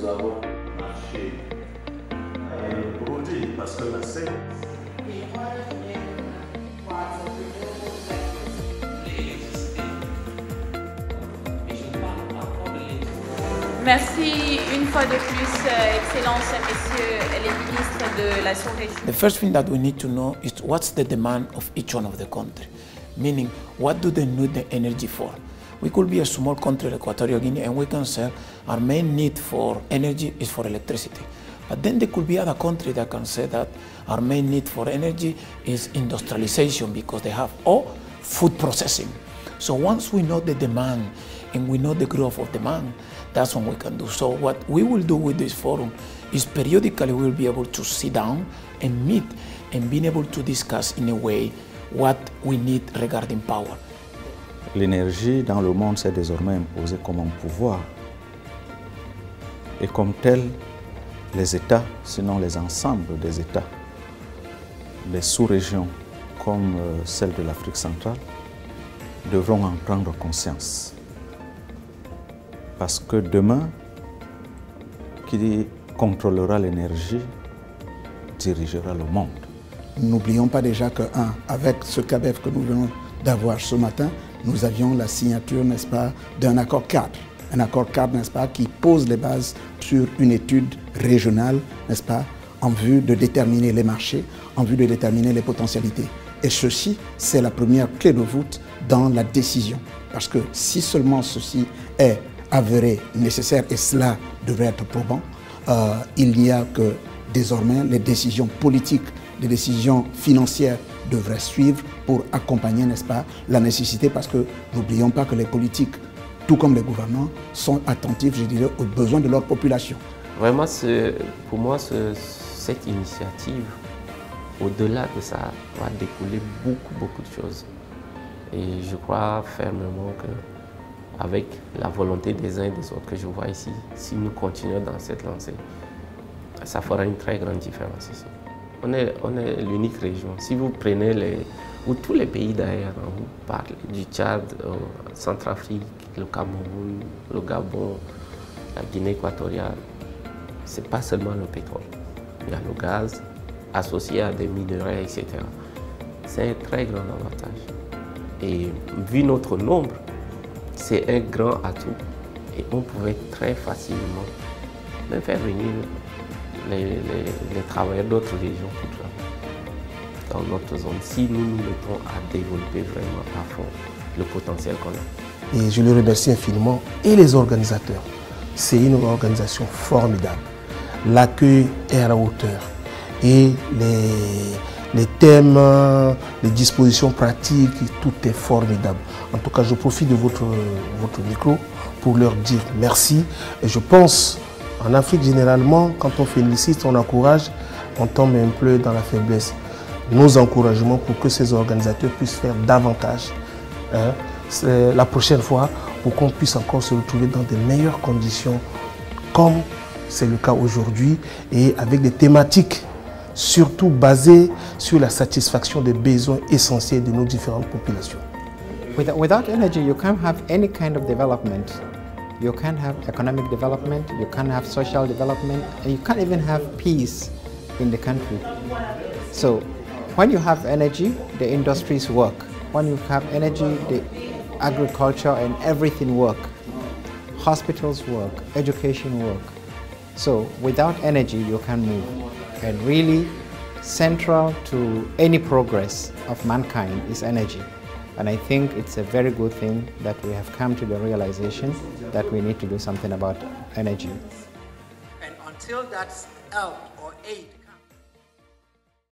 nous avons marché et produit parce que la scène. Merci une fois de plus, Excellences, Messieurs les ministres de la sous-région. The first thing that we need to know is what's the demand of each one of the country, meaning what do they need the energy for? We could be a small country like Equatorial Guinea and we can say our main need for energy is for electricity. But then there could be other countries that can say that our main need for energy is industrialization because they have or food processing. So once we know the demand and we know the growth of demand, that's what we can do. So what we will do with this forum is periodically we'll be able to sit down and meet and being able to discuss in a way what we need regarding power. L'énergie dans le monde s'est désormais imposée comme un pouvoir. Et comme tel, les États, sinon les ensembles des États, les sous-régions comme celle de l'Afrique centrale, devront en prendre conscience. Parce que demain, qui contrôlera l'énergie dirigera le monde. N'oublions pas déjà que, avec ce CABEF que nous venons d'avoir ce matin, nous avions la signature, n'est-ce pas, d'un accord cadre. Un accord cadre, n'est-ce pas, qui pose les bases sur une étude régionale, n'est-ce pas, en vue de déterminer les marchés, en vue de déterminer les potentialités. Et ceci, c'est la première clé de voûte dans la décision. Parce que si seulement ceci est avéré nécessaire, et cela devrait être probant, il n'y a que désormais les décisions politiques, les décisions financières devraient suivre pour accompagner, n'est-ce pas, la nécessité, parce que n'oublions pas que les politiques, tout comme les gouvernants, sont attentifs, je dirais, aux besoins de leur population. Vraiment, pour moi, cette initiative, au-delà de ça, va découler beaucoup de choses. Et je crois fermement qu'avec la volonté des uns et des autres que je vois ici, si nous continuons dans cette lancée, ça fera une très grande différence ici. On est l'unique région. Si vous prenez ou tous les pays d'ailleurs, vous parlez du Tchad, Centrafrique, le Cameroun, le Gabon, la Guinée équatoriale, ce n'est pas seulement le pétrole. Il y a le gaz associé à des minerais, etc. C'est un très grand avantage. Et vu notre nombre, c'est un grand atout. Et on pouvait très facilement même faire venir les travailleurs d'autres régions pour travailler dans notre zone, si nous nous mettons à développer vraiment à fond le potentiel qu'on a. Et je le remercie infiniment et les organisateurs. C'est une organisation formidable. L'accueil est à la hauteur et les thèmes, les dispositions pratiques, tout est formidable. En tout cas, je profite de votre micro pour leur dire merci. Et je pense, en Afrique, généralement, quand on félicite, on encourage, on tombe un peu dans la faiblesse. Nos encouragements pour que ces organisateurs puissent faire davantage la prochaine fois, pour qu'on puisse encore se retrouver dans de meilleures conditions, comme c'est le cas aujourd'hui, et avec des thématiques surtout basées sur la satisfaction des besoins essentiels de nos différentes populations. Without energy, you can't have any kind of development. You can't have economic development, you can't have social development, and you can't even have peace in the country. So, when you have energy, the industries work. When you have energy, the agriculture and everything work. Hospitals work, education work. So, without energy, you can't move. And really, central to any progress of mankind is energy. And I think it's a very good thing that we have come to the realization that we need to do something about energy. And until that's help or aid